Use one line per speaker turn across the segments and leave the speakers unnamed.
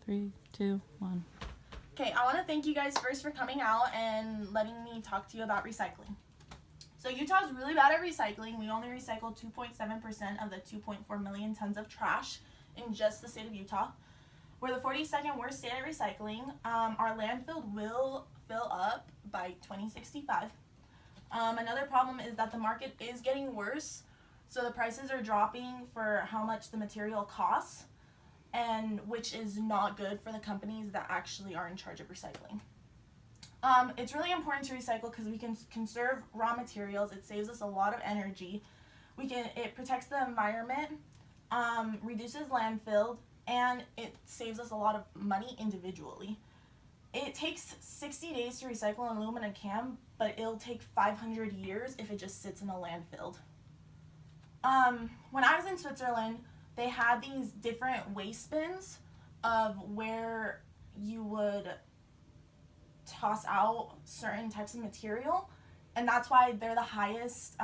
3, 2, 1.
Okay, I want to thank you guys first for coming out and letting me talk to you about recycling. So Utah's really bad at recycling. We only recycle 2.7% of the 2.4 million tons of trash in just the state of Utah. We're the 42nd worst state at recycling. Our landfill will fill up by 2065. Another problem is that the market is getting worse, so the prices are dropping for how much the material costs, and which is not good for the companies that actually are in charge of recycling. It's really important to recycle because we can conserve raw materials. It saves us a lot of energy. It protects the environment, reduces landfill, and it saves us a lot of money individually. It takes 60 days to recycle an aluminum can, but it'll take 500 years if it just sits in a landfill. When I was in Switzerland, they had these different waste bins of where you would toss out certain types of material, and that's why they're the highest.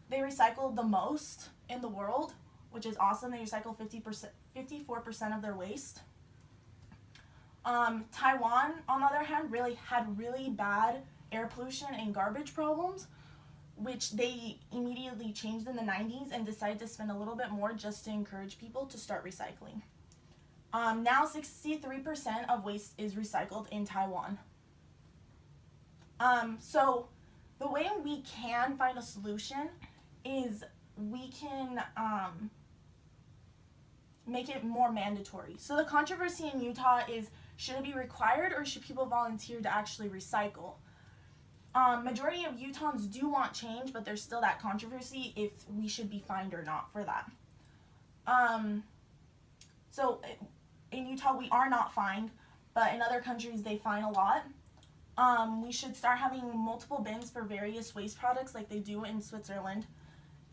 They recycle the most in the world, which is awesome. They recycle 54% of their waste. Taiwan, on the other hand, had really bad air pollution and garbage problems, which they immediately changed in the 90s and decided to spend a little bit more just to encourage people to start recycling. Now 63% of waste is recycled in Taiwan. So the way we can find a solution is we can make it more mandatory. So the controversy in Utah is, should it be required or should people volunteer to actually recycle? Majority of Utahns do want change, but there's still that controversy if we should be fined or not for that. So in Utah we are not fined, but in other countries they fine a lot. We should start having multiple bins for various waste products like they do in Switzerland.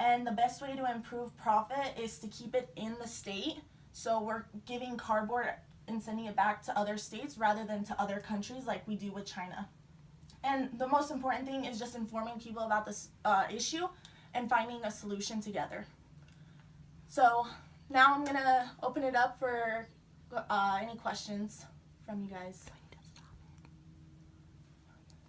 And the best way to improve profit is to keep it in the state. So we're giving cardboard and sending it back to other states rather than to other countries like we do with China. And the most important thing is just informing people about this issue and finding a solution together. So now I'm going to open it up for any questions from you guys.